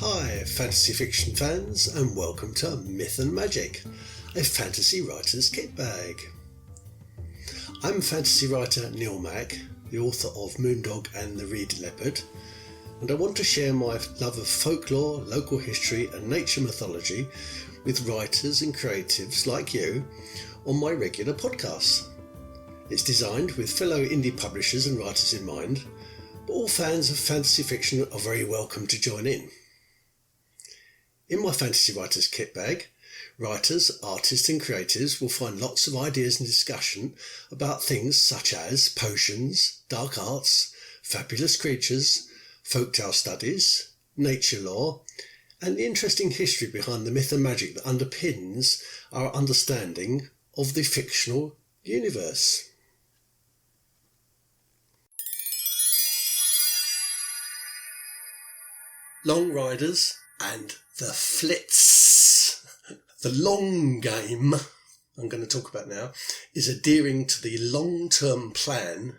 Hi, fantasy fiction fans, and welcome to Myth and Magic, a fantasy writer's kit bag. I'm fantasy writer Neil Mack, the author of Moondog and the Reed Leopard, and I want to share my love of folklore, local history and nature mythology with writers and creatives like you on my regular podcasts. It's designed with fellow indie publishers and writers in mind, but all fans of fantasy fiction are very welcome to join in. In my fantasy writer's kit bag, writers, artists and creatives will find lots of ideas and discussion about things such as potions, dark arts, fabulous creatures, folktale studies, nature lore, and the interesting history behind the myth and magic that underpins our understanding of the fictional universe. Long riders and the flits. The long game I'm going to talk about now is adhering to the long-term plan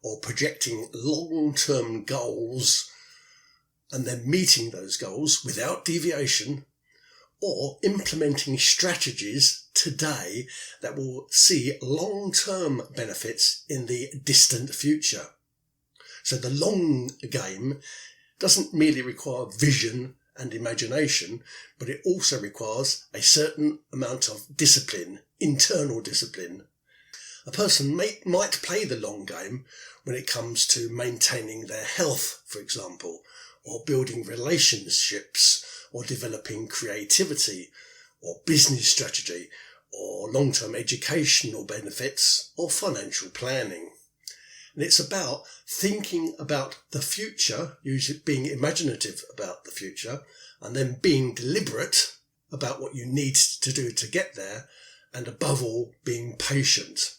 or projecting long-term goals and then meeting those goals without deviation, or implementing strategies today that will see long-term benefits in the distant future. So the long game doesn't merely require vision and imagination, but it also requires a certain amount of discipline, internal discipline. A person might play the long game when it comes to maintaining their health, for example, or building relationships, or developing creativity, or business strategy, or long-term educational benefits, or financial planning. And it's about thinking about the future, usually being imaginative about the future, and then being deliberate about what you need to do to get there, and above all, being patient.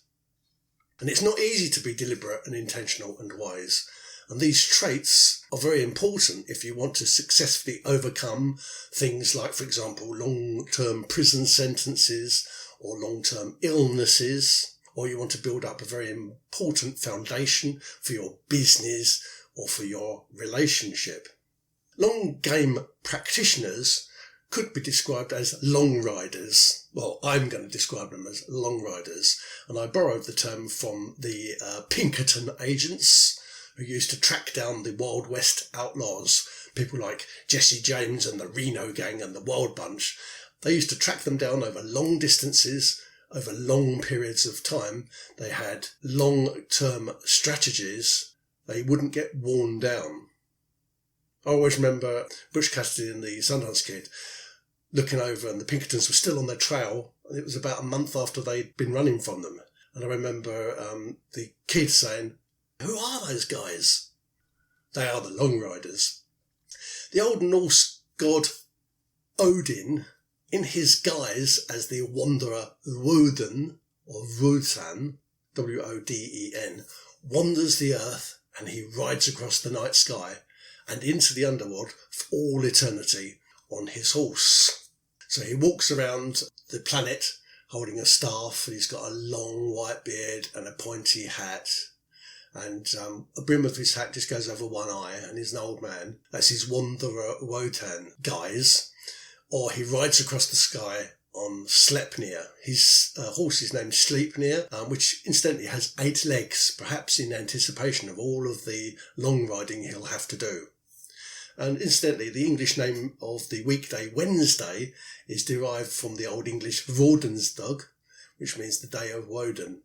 And it's not easy to be deliberate and intentional and wise. And these traits are very important if you want to successfully overcome things like, for example, long-term prison sentences or long-term illnesses, or you want to build up a very important foundation for your business or for your relationship. Long game practitioners could be described as long riders. Well, I'm going to describe them as long riders, and I borrowed the term from the Pinkerton agents, who used to track down the Wild West outlaws, people like Jesse James and the Reno Gang and the Wild Bunch. They used to track them down over long distances, over long periods of time. They had long-term strategies. They wouldn't get worn down. I always remember Butch Cassidy and the Sundance Kid looking over, and the Pinkertons were still on their trail. It was about a month after they'd been running from them. And I remember the kid saying, "Who are those guys?" "They are the long riders." The Old Norse god Odin, in his guise as the wanderer Woden, or Wotan, W-O-D-E-N, wanders the earth, and he rides across the night sky and into the underworld for all eternity on his horse. So he walks around the planet holding a staff, and he's got a long white beard and a pointy hat, and a brim of his hat just goes over one eye, and he's an old man. That's his wanderer Wotan guise. Or he rides across the sky on Sleipnir. His horse is named Sleipnir, which incidentally has 8 legs, perhaps in anticipation of all of the long riding he'll have to do. And incidentally, the English name of the weekday Wednesday is derived from the Old English Vodensdag, which means the day of Woden.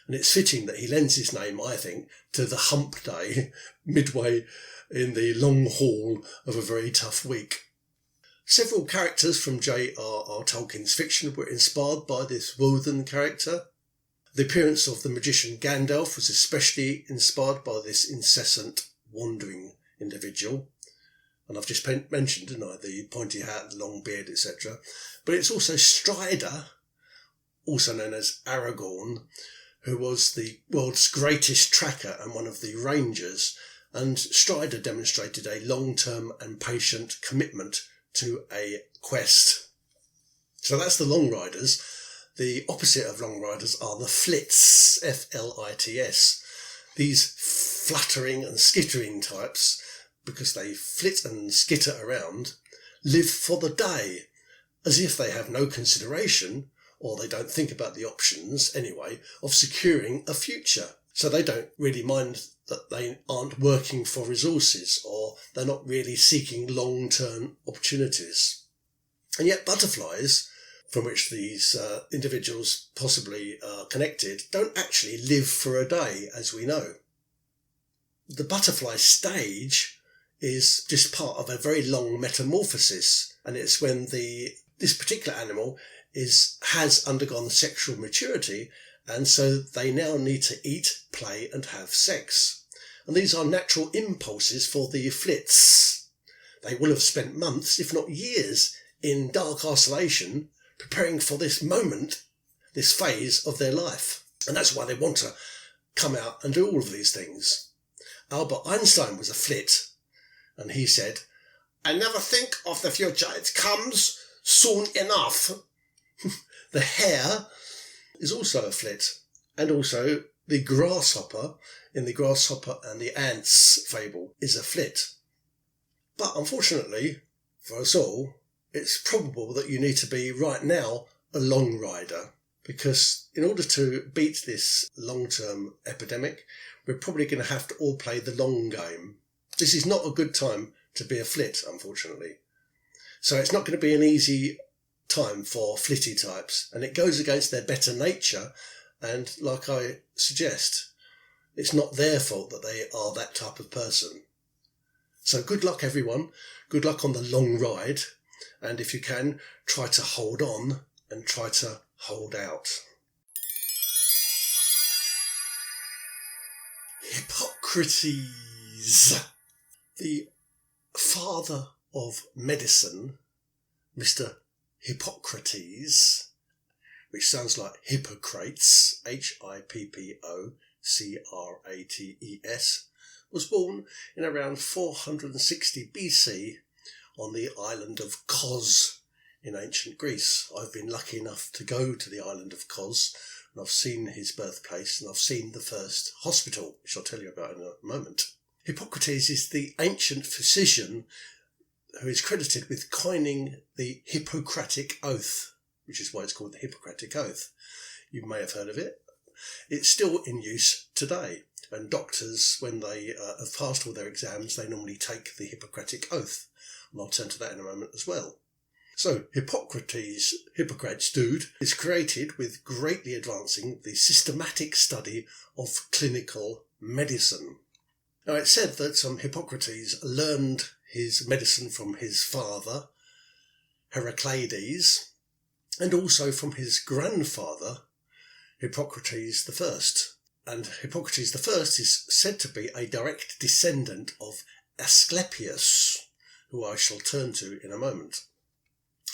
And it's fitting that he lends his name, I think, to the hump day, midway in the long haul of a very tough week. Several characters from J.R.R. Tolkien's fiction were inspired by this Woden character. The appearance of the magician Gandalf was especially inspired by this incessant wandering individual. And I've just mentioned, didn't I, the pointy hat, the long beard, etc. But it's also Strider, also known as Aragorn, who was the world's greatest tracker and one of the rangers. And Strider demonstrated a long-term and patient commitment to a quest. So that's the long riders. The opposite of long riders are the flits, F-L-I-T-S. These fluttering and skittering types because they flit and skitter around, live for the day, as if they have no consideration, or they don't think about the options anyway, of securing a future. So they don't really mind that they aren't working for resources, or they're not really seeking long-term opportunities. And yet butterflies, from which these individuals possibly are connected, don't actually live for a day, as we know. The butterfly stage is just part of a very long metamorphosis, and it's when this particular animal has undergone sexual maturity, and so they now need to eat, play and have sex. And these are natural impulses for the flits. They will have spent months, if not years, in dark isolation, preparing for this moment, this phase of their life. And that's why they want to come out and do all of these things. Albert Einstein was a flit, and he said, "I never think of the future, it comes soon enough." The hare is also a flit, and also the grasshopper in the Grasshopper and the Ants fable is a flit. But unfortunately for us all, it's probable that you need to be right now a long rider, because in order to beat this long-term epidemic, we're probably going to have to all play the long game. This is not a good time to be a flit, unfortunately. So it's not going to be an easy time for flitty types, and it goes against their better nature, and like I suggest, it's not their fault that they are that type of person. So good luck everyone, good luck on the long ride, and if you can, try to hold on and try to hold out. Hippocrates, the father of medicine, Mr. Hippocrates, which sounds like Hippocrates, Hippocrates, was born in around 460 BC on the island of Kos in ancient Greece. I've been lucky enough to go to the island of Kos, and I've seen his birthplace, and I've seen the first hospital, which I'll tell you about in a moment. Hippocrates is the ancient physician who is credited with coining the Hippocratic Oath, which is why it's called the Hippocratic Oath. You may have heard of it. It's still in use today, and doctors, when they have passed all their exams, they normally take the Hippocratic Oath, and I'll turn to that in a moment as well. So Hippocrates dude, is created with greatly advancing the systematic study of clinical medicine. Now it's said that Hippocrates learned his medicine from his father, Heraclides, and also from his grandfather, Hippocrates I. And Hippocrates I is said to be a direct descendant of Asclepius, who I shall turn to in a moment.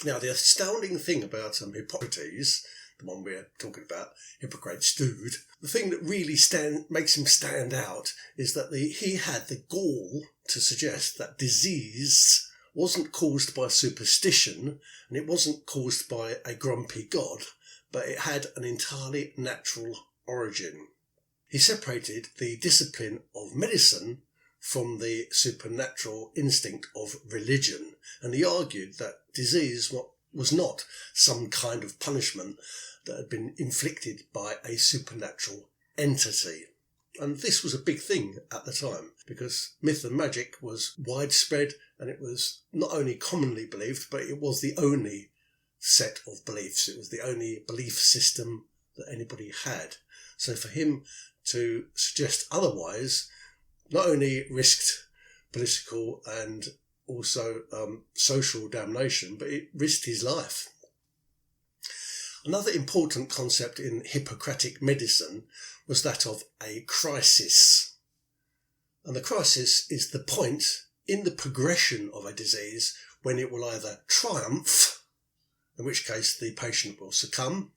Now, the astounding thing about Hippocrates, the one we're talking about, Hippocrates dude, the thing that really makes him stand out is that he had the gall to suggest that disease wasn't caused by superstition, and it wasn't caused by a grumpy god, but it had an entirely natural origin. He separated the discipline of medicine from the supernatural instinct of religion, and he argued that disease was not some kind of punishment that had been inflicted by a supernatural entity. And this was a big thing at the time, because myth and magic was widespread, and it was not only commonly believed, but it was the only set of beliefs. It was the only belief system that anybody had. So for him to suggest otherwise not only risked political and also social damnation, but it risked his life. Another important concept in Hippocratic medicine was that of a crisis. And the crisis is the point in the progression of a disease when it will either triumph, in which case the patient will succumb,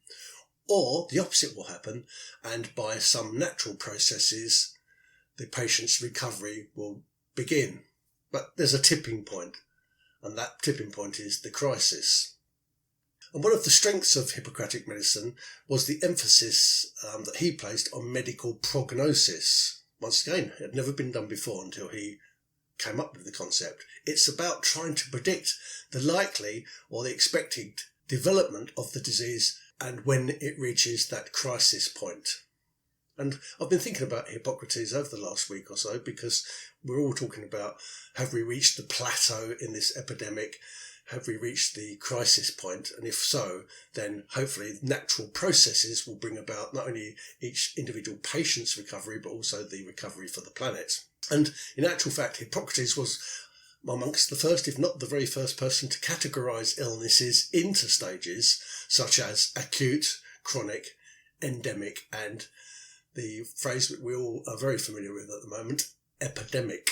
or the opposite will happen, and by some natural processes the patient's recovery will begin. But there's a tipping point, and that tipping point is the crisis. And one of the strengths of Hippocratic medicine was the emphasis that he placed on medical prognosis. Once again, it had never been done before until he came up with the concept. It's about trying to predict the likely or the expected development of the disease and when it reaches that crisis point. And I've been thinking about Hippocrates over the last week or so, because we're all talking about, have we reached the plateau in this epidemic? Have we reached the crisis point? And if so, then hopefully natural processes will bring about not only each individual patient's recovery, but also the recovery for the planet. And in actual fact, Hippocrates was amongst the first, if not the very first person to categorise illnesses into stages such as acute, chronic, endemic, and the phrase that we all are very familiar with at the moment, epidemic.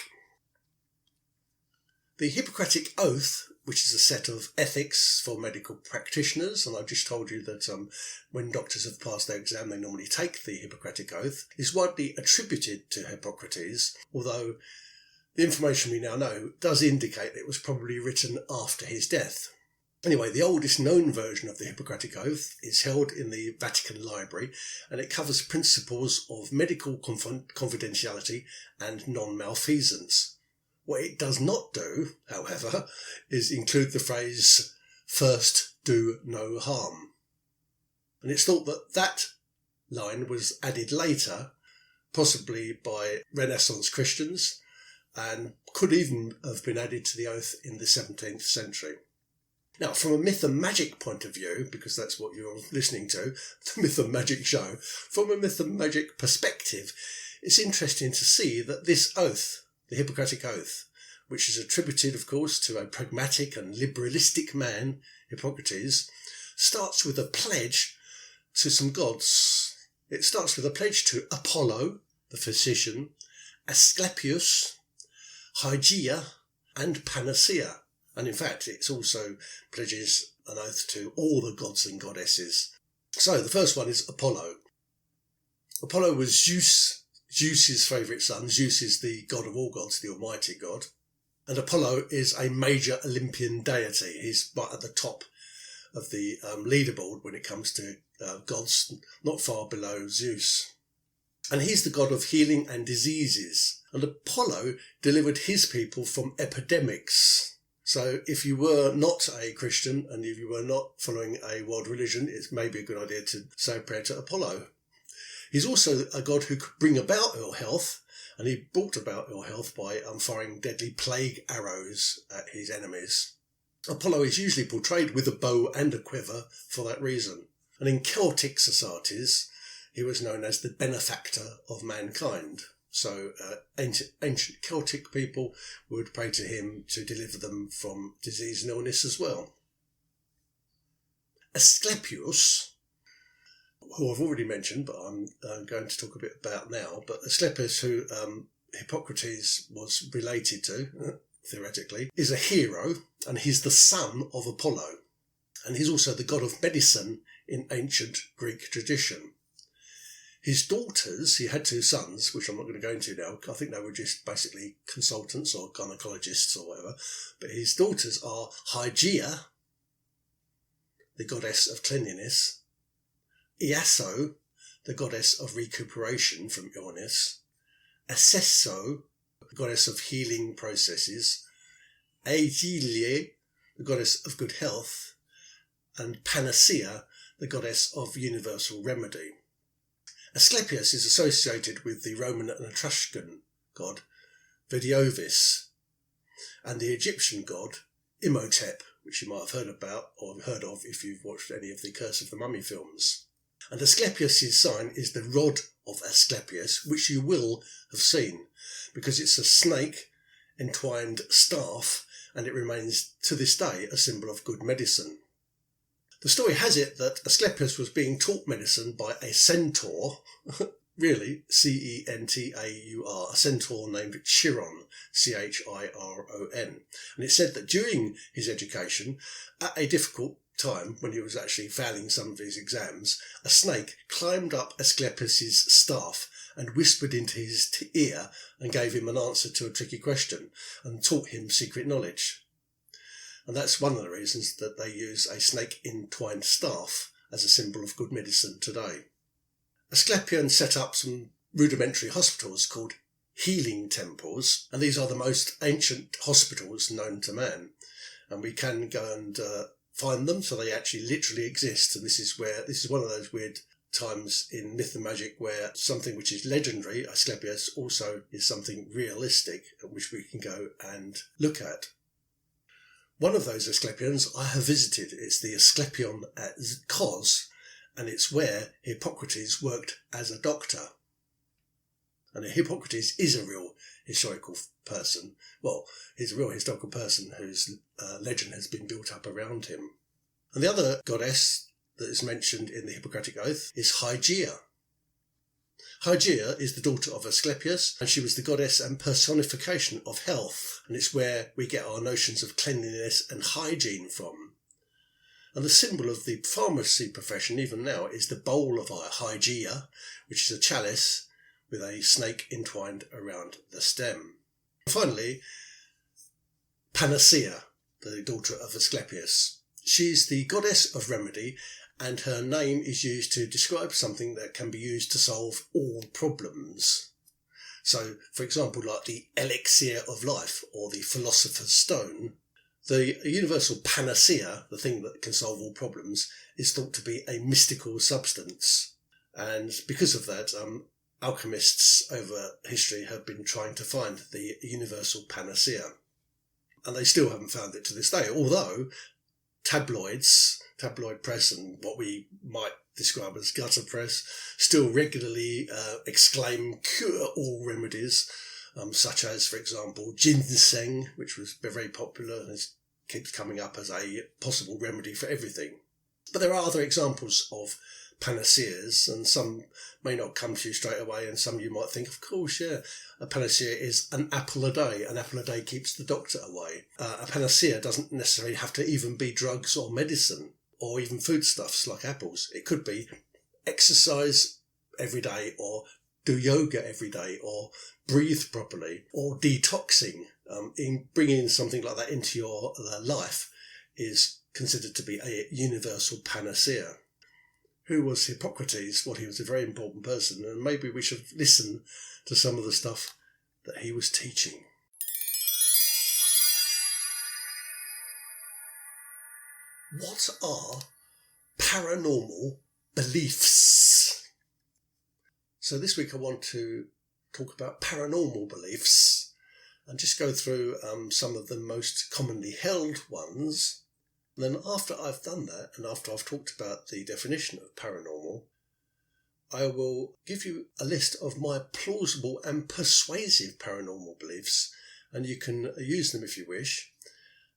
The Hippocratic Oath, which is a set of ethics for medical practitioners, and I've just told you that when doctors have passed their exam, they normally take the Hippocratic Oath, is widely attributed to Hippocrates, although the information we now know does indicate it was probably written after his death. Anyway, the oldest known version of the Hippocratic Oath is held in the Vatican Library, and it covers principles of medical confidentiality and non-malfeasance. What it does not do, however, is include the phrase, "first do no harm." And it's thought that that line was added later, possibly by Renaissance Christians, and could even have been added to the oath in the 17th century. Now, from a myth and magic point of view, because that's what you're listening to, the Myth and Magic show, from a myth and magic perspective, it's interesting to see that this oath, the Hippocratic Oath, which is attributed, of course, to a pragmatic and liberalistic man, Hippocrates, starts with a pledge to some gods. It starts with a pledge to Apollo, the physician, Asclepius, Hygeia, and Panacea. And in fact, it also pledges an oath to all the gods and goddesses. So the first one is Apollo. Apollo was Zeus's favourite son. Zeus is the god of all gods, the almighty god. And Apollo is a major Olympian deity. He's right at the top of the leaderboard when it comes to gods, not far below Zeus. And he's the god of healing and diseases. And Apollo delivered his people from epidemics. So if you were not a Christian and if you were not following a world religion, it's maybe a good idea to say a prayer to Apollo. He's also a god who could bring about ill health, and he brought about ill health by firing deadly plague arrows at his enemies. Apollo is usually portrayed with a bow and a quiver for that reason. And in Celtic societies, he was known as the benefactor of mankind. So ancient Celtic people would pray to him to deliver them from disease and illness as well. Asclepius, who I've already mentioned, but I'm going to talk a bit about now, but Asclepius, who Hippocrates was related to, theoretically, is a hero, and he's the son of Apollo. And he's also the god of medicine in ancient Greek tradition. His daughters, he had two sons, which I'm not going to go into now. I think they were just basically consultants or gynecologists or whatever. But his daughters are Hygeia, the goddess of cleanliness, Iaso, the goddess of recuperation from illness, Acesso, the goddess of healing processes, Aegilie, the goddess of good health, and Panacea, the goddess of universal remedy. Asclepius is associated with the Roman and Etruscan god Vidiovis and the Egyptian god Imhotep, which you might have heard about or heard of if you've watched any of the Curse of the Mummy films. And Asclepius' sign is the rod of Asclepius, which you will have seen, because it's a snake entwined staff, and it remains to this day a symbol of good medicine. The story has it that Asclepius was being taught medicine by a centaur, really, Centaur, a centaur named Chiron, Chiron. And it's said that during his education, at a difficult time, when he was actually failing some of his exams, a snake climbed up Asclepius' staff and whispered into his ear and gave him an answer to a tricky question and taught him secret knowledge. And that's one of the reasons that they use a snake-entwined staff as a symbol of good medicine today. Asclepius set up some rudimentary hospitals called healing temples, and these are the most ancient hospitals known to man. And we can go and find them, so they actually literally exist. And this is one of those weird times in myth and magic where something which is legendary, Asclepius, also is something realistic, which we can go and look at. One of those Asclepions I have visited. It's the Asclepion at Kos, and it's where Hippocrates worked as a doctor. And Hippocrates is a real historical person. Well, he's a real historical person whose legend has been built up around him. And the other goddess that is mentioned in the Hippocratic Oath is Hygeia. Hygeia is the daughter of Asclepius, and she was the goddess and personification of health. And it's where we get our notions of cleanliness and hygiene from. And the symbol of the pharmacy profession, even now, is the bowl of Hygeia, which is a chalice with a snake entwined around the stem. And finally, Panacea, the daughter of Asclepius. She's the goddess of remedy, and her name is used to describe something that can be used to solve all problems. So, for example, like the elixir of life or the philosopher's stone. The universal panacea, the thing that can solve all problems, is thought to be a mystical substance. And because of that, alchemists over history have been trying to find the universal panacea. And they still haven't found it to this day, although tabloid press and what we might describe as gutter press still regularly exclaim cure all remedies, such as, for example, ginseng, which was very popular and keeps coming up as a possible remedy for everything. But there are other examples of panaceas, and some may not come to you straight away, and some you might think, of course, yeah, a panacea is an apple a day. An apple a day keeps the doctor away. A panacea doesn't necessarily have to even be drugs or medicine, or even foodstuffs like apples. It could be exercise every day, or do yoga every day, or breathe properly, or detoxing. In bringing something like that into your life is considered to be a universal panacea. Who was Hippocrates? Well, he was a very important person, and maybe we should listen to some of the stuff that he was teaching. What are paranormal beliefs? So this week I want to talk about paranormal beliefs and just go through some of the most commonly held ones. And then after I've done that, and after I've talked about the definition of paranormal, I will give you a list of my plausible and persuasive paranormal beliefs, and you can use them if you wish,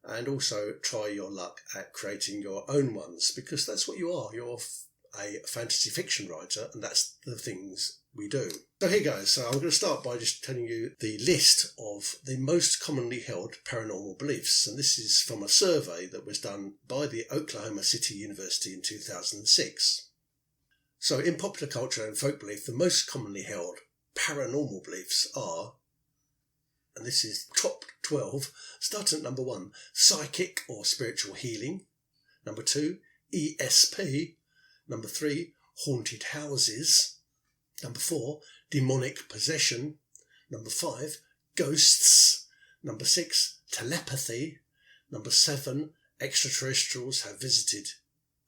and also try your luck at creating your own ones, because that's what you are. You're a fantasy fiction writer, and that's the things we do. So here goes. So I'm going to start by just telling you the list of the most commonly held paranormal beliefs. And this is from a survey that was done by the Oklahoma City University in 2006. So in popular culture and folk belief, the most commonly held paranormal beliefs are, and this is top 12, starting at number 1, psychic or spiritual healing. Number 2, ESP. Number 3, haunted houses. Number 4, demonic possession. Number 5, ghosts. Number 6, telepathy. Number 7, extraterrestrials have visited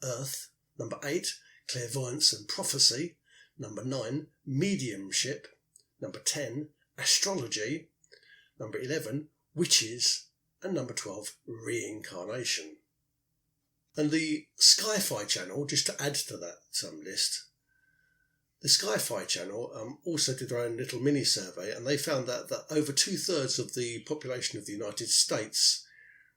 Earth. Number 8, clairvoyance and prophecy. Number 9, mediumship. Number 10, astrology. Number 11, witches. And number 12, reincarnation. And the Sci-Fi Channel, just to add to that list, the Sci-Fi Channel also did their own little mini-survey, and they found that over 2/3 of the population of the United States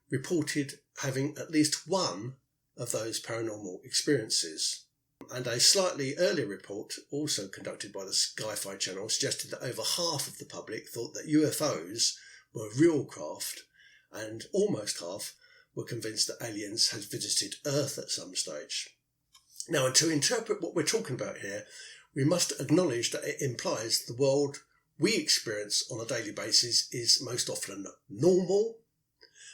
reported having at least one of those paranormal experiences. And a slightly earlier report, also conducted by the Sci-Fi Channel, suggested that over half of the public thought that UFOs were real craft, and almost half were convinced that aliens had visited Earth at some stage. Now, and to interpret what we're talking about here, we must acknowledge that it implies the world we experience on a daily basis is most often normal,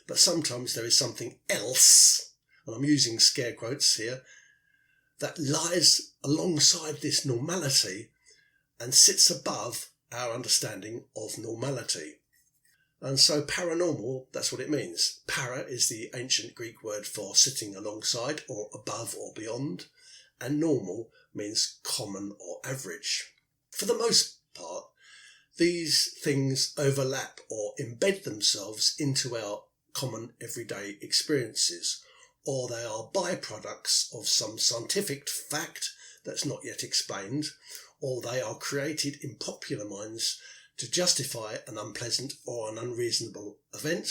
but sometimes there is something else, and I'm using scare quotes here, that lies alongside this normality and sits above our understanding of normality. And so paranormal, that's what it means. Para is the ancient Greek word for sitting alongside or above or beyond, and normal means common or average. For the most part, these things overlap or embed themselves into our common everyday experiences, or they are byproducts of some scientific fact that's not yet explained, or they are created in popular minds to justify an unpleasant or an unreasonable event,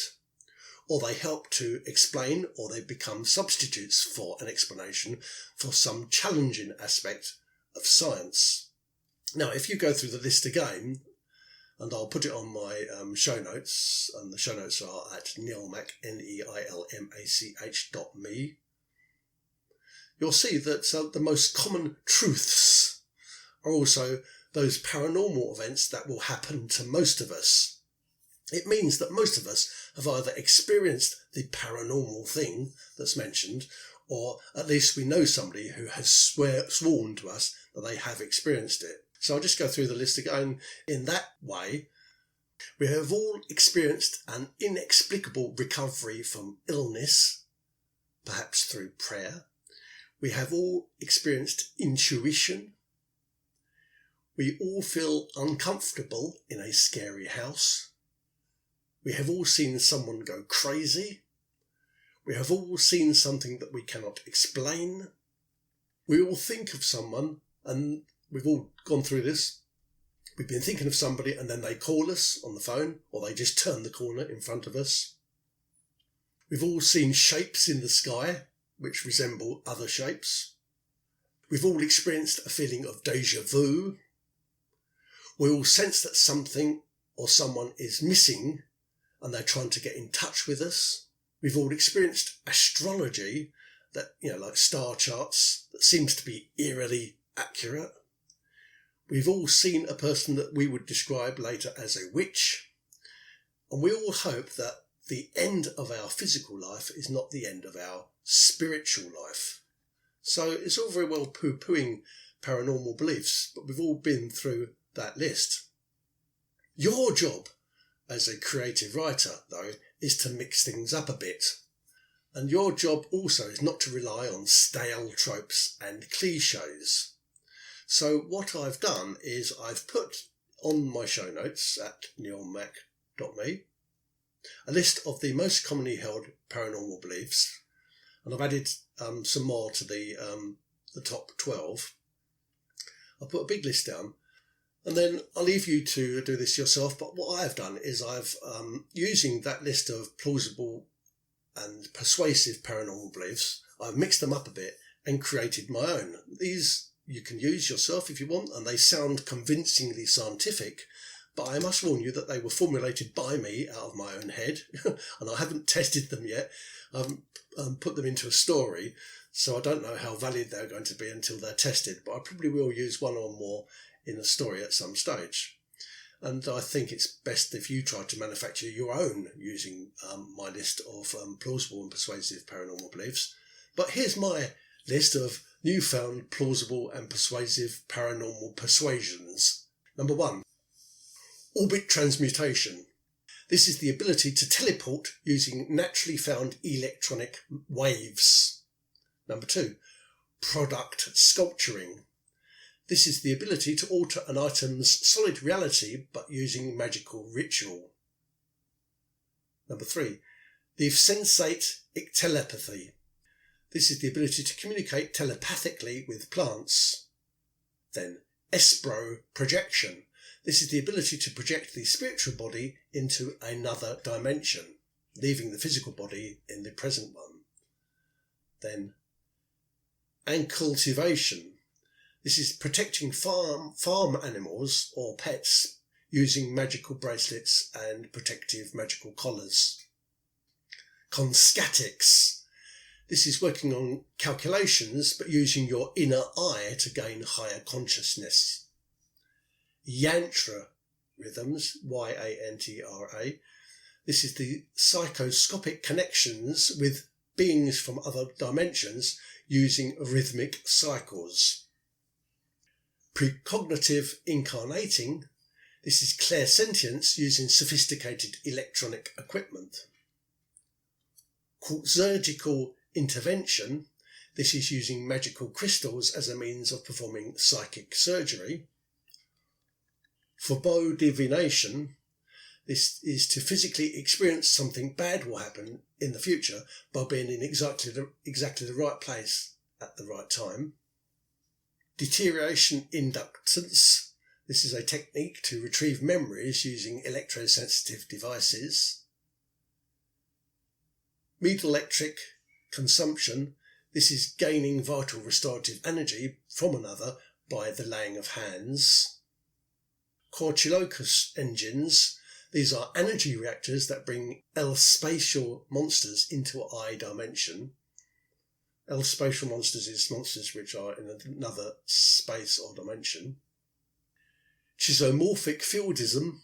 or they help to explain, or they become substitutes for an explanation for some challenging aspect of science. Now, if you go through the list again, and I'll put it on my show notes, and the show notes are at neilmach, neilmach.me, you'll see that the most common truths are also those paranormal events that will happen to most of us. It means that most of us have either experienced the paranormal thing that's mentioned, or at least we know somebody who has sworn to us that they have experienced it. So I'll just go through the list again in that way. We have all experienced an inexplicable recovery from illness, perhaps through prayer. We have all experienced intuition. We all feel uncomfortable in a scary house. We have all seen someone go crazy. We have all seen something that we cannot explain. We all think of someone, and we've all gone through this. We've been thinking of somebody and then they call us on the phone, or they just turn the corner in front of us. We've all seen shapes in the sky which resemble other shapes. We've all experienced a feeling of déjà vu. We all sense that something or someone is missing and they're trying to get in touch with us. We've all experienced astrology, that, like star charts, that seems to be eerily accurate. We've all seen a person that we would describe later as a witch. And we all hope that the end of our physical life is not the end of our spiritual life. So it's all very well poo-pooing paranormal beliefs, but we've all been through that list. Your job as a creative writer, though, is to mix things up a bit. And your job also is not to rely on stale tropes and cliches. So what I've done is I've put on my show notes at neilmach.me a list of the most commonly held paranormal beliefs, and I've added some more to the top 12. I'll put a big list down, and then I'll leave you to do this yourself. But what I've done is I've, using that list of plausible and persuasive paranormal beliefs, I've mixed them up a bit and created my own. These you can use yourself if you want, and they sound convincingly scientific, but I must warn you that they were formulated by me out of my own head, and I haven't tested them yet. I've put them into a story, so I don't know how valid they're going to be until they're tested, but I probably will use one or more in a story at some stage. And I think it's best if you try to manufacture your own using my list of plausible and persuasive paranormal beliefs. But here's my list of newfound plausible and persuasive paranormal persuasions. Number 1, orbit transmutation. This is the ability to teleport using naturally found electronic waves. Number 2, product sculpturing. This is the ability to alter an item's solid reality but using magical ritual. Number 3, the sensate telepathy. This is the ability to communicate telepathically with plants. Then, espro projection. This is the ability to project the spiritual body into another dimension, leaving the physical body in the present one. Then, ancultivation. This is protecting farm animals or pets using magical bracelets and protective magical collars. Conscatics. This is working on calculations but using your inner eye to gain higher consciousness. Yantra rhythms, Y-A-N-T-R-A. This is the psychoscopic connections with beings from other dimensions using rhythmic cycles. Precognitive incarnating. This is clairsentience using sophisticated electronic equipment. Surgical intervention. This is using magical crystals as a means of performing psychic surgery. Forebode divination. This is to physically experience something bad will happen in the future by being in exactly the right place at the right time. Deterioration inductance. This is a technique to retrieve memories using electrosensitive devices. Medelectric consumption. This is gaining vital restorative energy from another by the laying of hands. Corchilocus engines. These are energy reactors that bring L-spatial monsters into I dimension. L-spatial monsters is monsters which are in another space or dimension. Schizomorphic fieldism.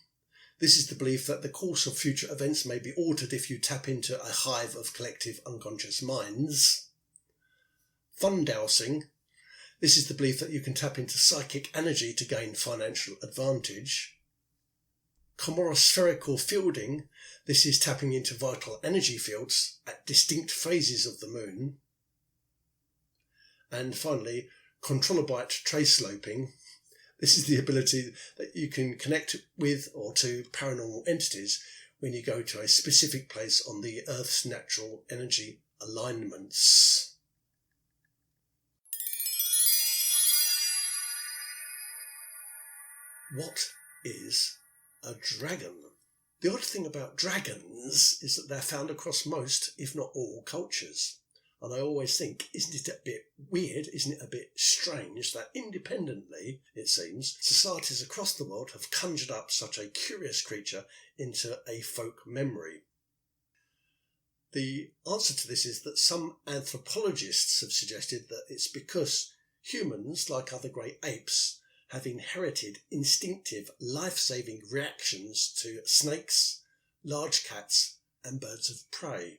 This is the belief that the course of future events may be altered if you tap into a hive of collective unconscious minds. Fundousing. This is the belief that you can tap into psychic energy to gain financial advantage. Chomorospherical fielding. This is tapping into vital energy fields at distinct phases of the moon. And finally, chondrolobite trace sloping. This is the ability that you can connect with or to paranormal entities when you go to a specific place on the Earth's natural energy alignments. What is a dragon? The odd thing about dragons is that they're found across most, if not all, cultures. And I always think, isn't it a bit weird, isn't it a bit strange that independently, it seems, societies across the world have conjured up such a curious creature into a folk memory? The answer to this is that some anthropologists have suggested that it's because humans, like other great apes, have inherited instinctive, life-saving reactions to snakes, large cats and birds of prey.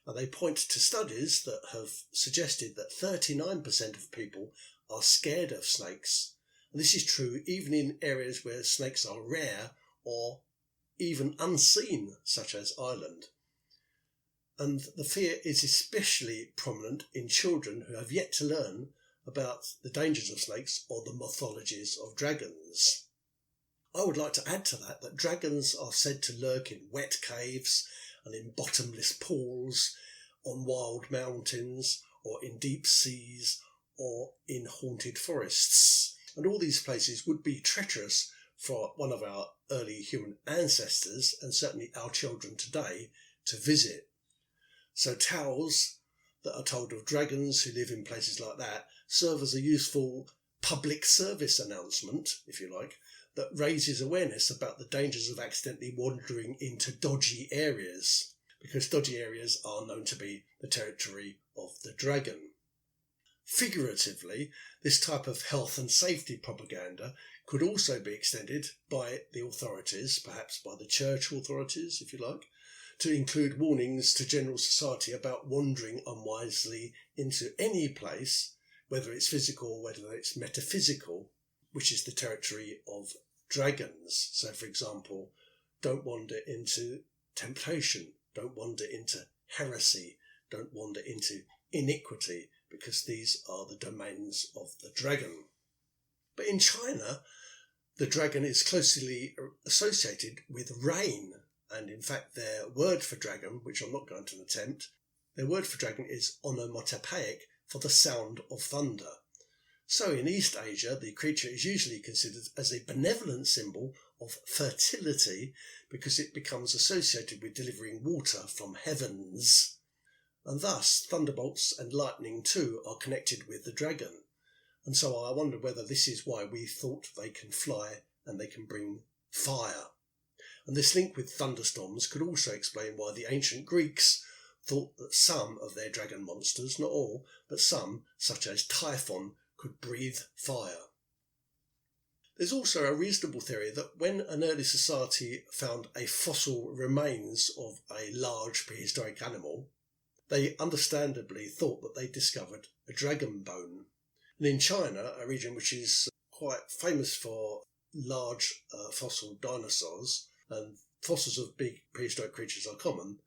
And they point to studies that have suggested that 39% of people are scared of snakes. And this is true even in areas where snakes are rare or even unseen, such as Ireland. And the fear is especially prominent in children who have yet to learn about the dangers of snakes or the mythologies of dragons. I would like to add to that dragons are said to lurk in wet caves and in bottomless pools, on wild mountains, or in deep seas, or in haunted forests. And all these places would be treacherous for one of our early human ancestors, and certainly our children today, to visit. So tales that are told of dragons who live in places like that serve as a useful public service announcement, if you like, that raises awareness about the dangers of accidentally wandering into dodgy areas, because dodgy areas are known to be the territory of the dragon. Figuratively, this type of health and safety propaganda could also be extended by the authorities, perhaps by the church authorities, if you like, to include warnings to general society about wandering unwisely into any place, whether it's physical or whether it's metaphysical, which is the territory of dragons. So, for example, don't wander into temptation, don't wander into heresy, don't wander into iniquity, because these are the domains of the dragon. But in China, the dragon is closely associated with rain, and in fact their word for dragon, which I'm not going to attempt, their word for dragon is onomatopoeic for the sound of thunder. So in East Asia, the creature is usually considered as a benevolent symbol of fertility because it becomes associated with delivering water from heavens. And thus, thunderbolts and lightning too are connected with the dragon. And so I wonder whether this is why we thought they can fly and they can bring fire. And this link with thunderstorms could also explain why the ancient Greeks thought that some of their dragon monsters, not all, but some, such as Typhon, could breathe fire. There's also a reasonable theory that when an early society found a fossil remains of a large prehistoric animal, they understandably thought that they discovered a dragon bone. And in China, a region which is quite famous for large fossil dinosaurs, and fossils of big prehistoric creatures are common,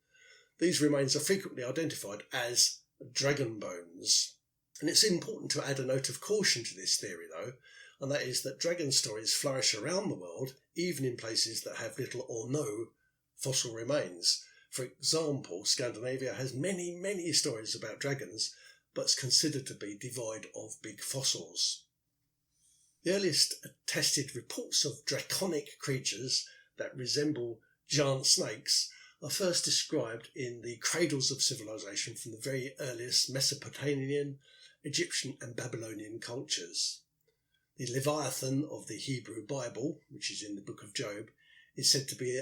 these remains are frequently identified as dragon bones. And it's important to add a note of caution to this theory, though, and that is that dragon stories flourish around the world, even in places that have little or no fossil remains. For example, Scandinavia has many, many stories about dragons, but is considered to be devoid of big fossils. The earliest attested reports of draconic creatures that resemble giant snakes are first described in the cradles of civilization from the very earliest Mesopotamian, Egyptian and Babylonian cultures. The Leviathan of the Hebrew Bible, which is in the book of Job, is said to be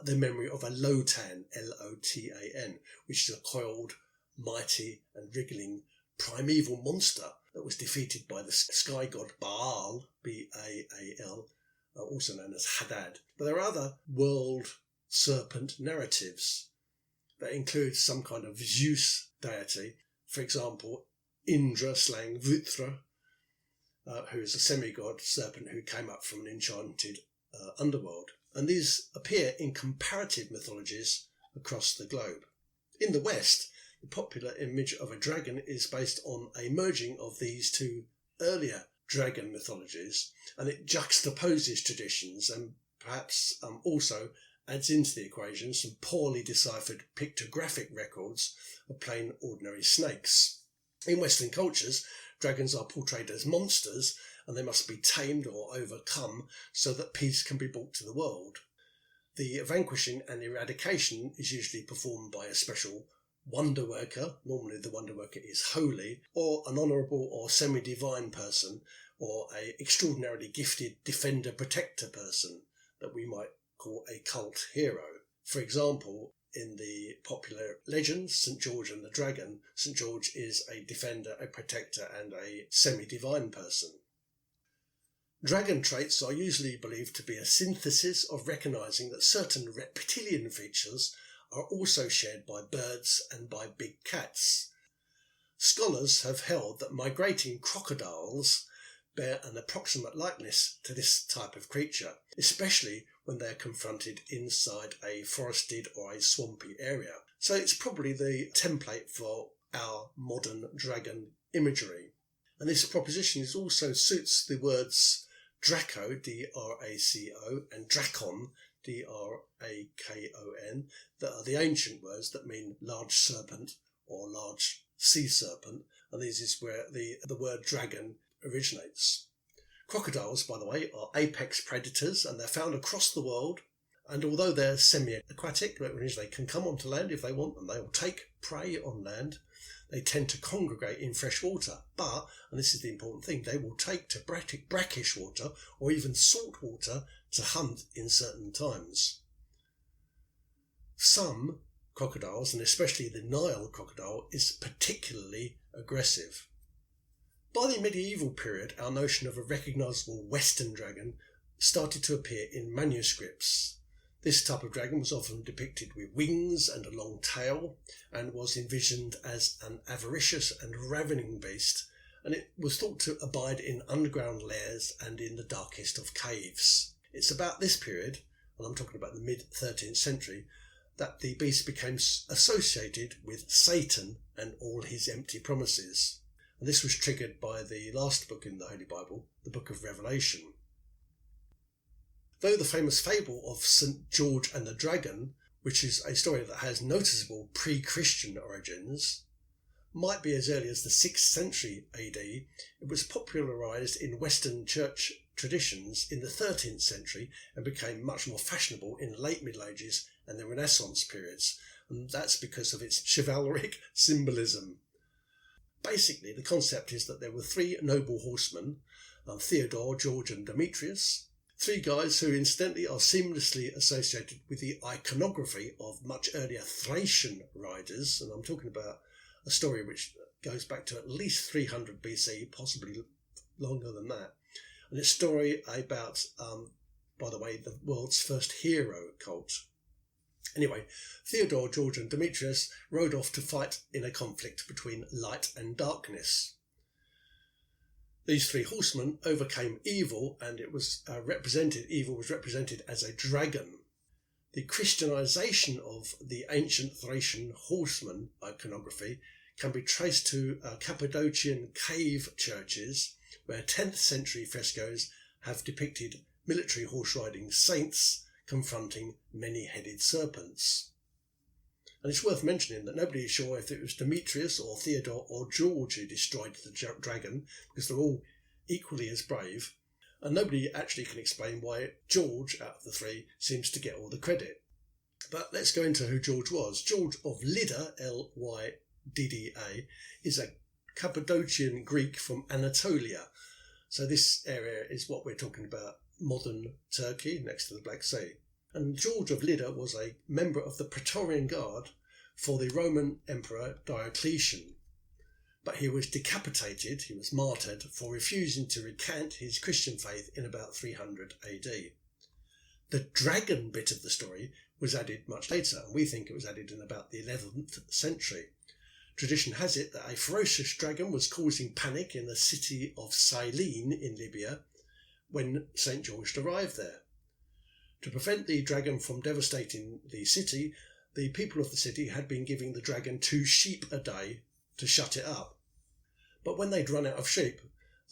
the memory of a Lotan, Lotan, which is a coiled, mighty and wriggling primeval monster that was defeated by the sky god Baal, B-A-A-L, also known as Hadad. But there are other world serpent narratives that include some kind of Zeus deity. For example, Indra slaying Vrutra, who is a semi-god serpent who came up from an enchanted underworld. And these appear in comparative mythologies across the globe. In the West, the popular image of a dragon is based on a merging of these two earlier dragon mythologies, and it juxtaposes traditions and perhaps also adds into the equation some poorly deciphered pictographic records of plain ordinary snakes. In Western cultures, dragons are portrayed as monsters, and they must be tamed or overcome so that peace can be brought to the world. The vanquishing and eradication is usually performed by a special wonder worker. Normally the wonder worker is holy, or an honourable or semi-divine person, or a extraordinarily gifted defender-protector person that we might call a cult hero. For example, in the popular legend, St. George and the Dragon, St. George is a defender, a protector and a semi-divine person. Dragon traits are usually believed to be a synthesis of recognising that certain reptilian features are also shared by birds and by big cats. Scholars have held that migrating crocodiles bear an approximate likeness to this type of creature, especially when they are confronted inside a forested or a swampy area. So it's probably the template for our modern dragon imagery. And this proposition also suits the words Draco, D-R-A-C-O, and Drakon, D-R-A-K-O-N, that are the ancient words that mean large serpent or large sea serpent, and this is where the word dragon originates. Crocodiles, by the way, are apex predators, and they're found across the world, and although they're semi-aquatic, that means they can come onto land if they want, and they will take prey on land, they tend to congregate in fresh water, but, and this is the important thing, they will take to brackish water or even salt water to hunt in certain times. Some crocodiles, and especially the Nile crocodile, is particularly aggressive. By the medieval period, our notion of a recognisable Western dragon started to appear in manuscripts. This type of dragon was often depicted with wings and a long tail, and was envisioned as an avaricious and ravening beast, and it was thought to abide in underground lairs and in the darkest of caves. It's about this period, and I'm talking about the mid-13th century, that the beast became associated with Satan and all his empty promises. And this was triggered by the last book in the Holy Bible, the Book of Revelation. Though the famous fable of St. George and the Dragon, which is a story that has noticeable pre-Christian origins, might be as early as the 6th century AD, it was popularised in Western church traditions in the 13th century and became much more fashionable in the late Middle Ages and the Renaissance periods, and that's because of its chivalric symbolism. Basically, the concept is that there were three noble horsemen, Theodore, George and Demetrius, three guys who incidentally are seamlessly associated with the iconography of much earlier Thracian riders, and I'm talking about a story which goes back to at least 300 BC, possibly longer than that. And it's a story about, by the way, the world's first hero cult. Anyway, Theodore, George and Demetrius rode off to fight in a conflict between light and darkness. These three horsemen overcame evil, and evil was represented as a dragon. The Christianization of the ancient Thracian horseman iconography can be traced to Cappadocian cave churches, where 10th century frescoes have depicted military horse-riding saints confronting many-headed serpents. And it's worth mentioning that nobody is sure if it was Demetrius or Theodore or George who destroyed the dragon, because they're all equally as brave, and nobody actually can explain why George, out of the three, seems to get all the credit. But let's go into who George was. George of Lydda, Lydda, is a Cappadocian Greek from Anatolia. So this area is what we're talking about, modern Turkey, next to the Black Sea. And George of Lydda was a member of the Praetorian Guard for the Roman Emperor Diocletian. But he was decapitated, he was martyred, for refusing to recant his Christian faith in about 300 AD. The dragon bit of the story was added much later, and we think it was added in about the 11th century. Tradition has it that a ferocious dragon was causing panic in the city of Cyllene in Libya when St. George arrived there. To prevent the dragon from devastating the city, the people of the city had been giving the dragon 2 sheep a day to shut it up. But when they'd run out of sheep,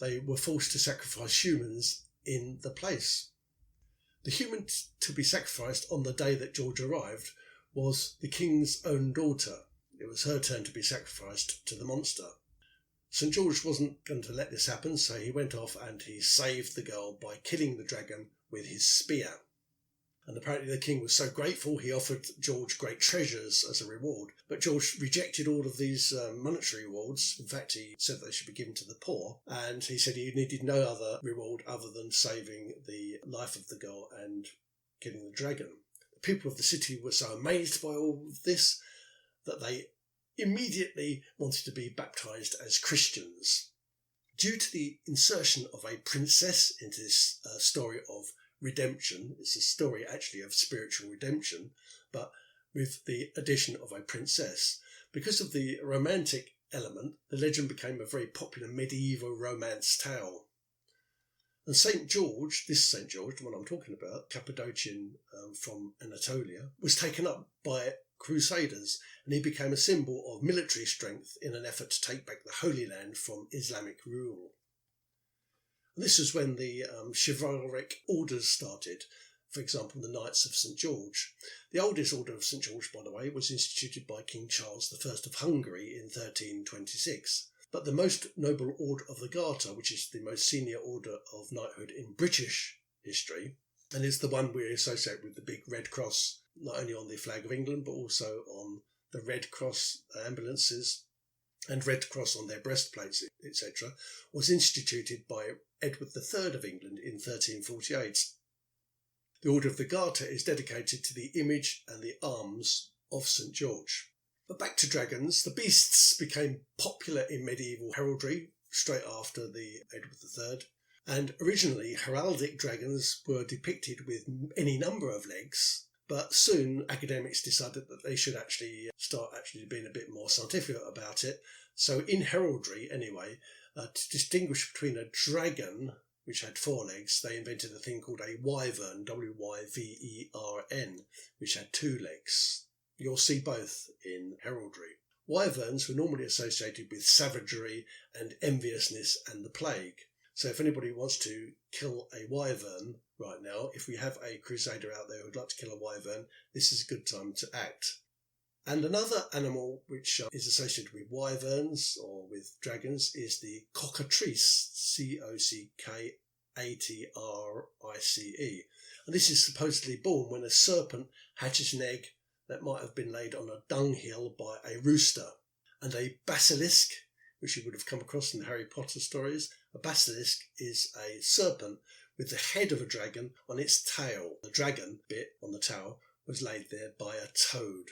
they were forced to sacrifice humans in the place. The human to be sacrificed on the day that George arrived was the king's own daughter. It was her turn to be sacrificed to the monster. St. George wasn't going to let this happen, so he went off and he saved the girl by killing the dragon with his spear. And apparently the king was so grateful he offered George great treasures as a reward. But George rejected all of these monetary rewards. In fact, he said they should be given to the poor. And he said he needed no other reward other than saving the life of the girl and killing the dragon. The people of the city were so amazed by all of this that they immediately wanted to be baptized as Christians. Due to the insertion of a princess into this story of redemption, it's a story actually of spiritual redemption, but with the addition of a princess. Because of the romantic element, the legend became a very popular medieval romance tale. And St. George, this St. George, the one I'm talking about, Cappadocian from Anatolia, was taken up by Crusaders, and he became a symbol of military strength in an effort to take back the Holy Land from Islamic rule. And this was when the chivalric orders started, for example, the Knights of St. George. The oldest order of St. George, by the way, was instituted by King Charles I of Hungary in 1326. But the most noble order of the Garter, which is the most senior order of knighthood in British history, and is the one we associate with the big Red Cross, not only on the flag of England, but also on the Red Cross ambulances and Red Cross on their breastplates, etc., was instituted by Edward III of England in 1348. The Order of the Garter is dedicated to the image and the arms of St. George. But back to dragons, the beasts became popular in medieval heraldry straight after the Edward III, and originally heraldic dragons were depicted with any number of legs, but soon academics decided that they should start being a bit more scientific about it. So in heraldry, anyway, to distinguish between a dragon, which had 4 legs, they invented a thing called a wyvern, W-Y-V-E-R-N, which had 2 legs. You'll see both in heraldry. Wyverns were normally associated with savagery and enviousness and the plague. So if anybody wants to kill a wyvern right now, if we have a crusader out there who'd like to kill a wyvern, this is a good time to act. And another animal which is associated with wyverns or with dragons is the cockatrice, C-O-C-K-A-T-R-I-C-E. And this is supposedly born when a serpent hatches an egg that might have been laid on a dunghill by a rooster. And a basilisk, which you would have come across in the Harry Potter stories, a basilisk is a serpent with the head of a dragon on its tail. The dragon bit on the tail was laid there by a toad.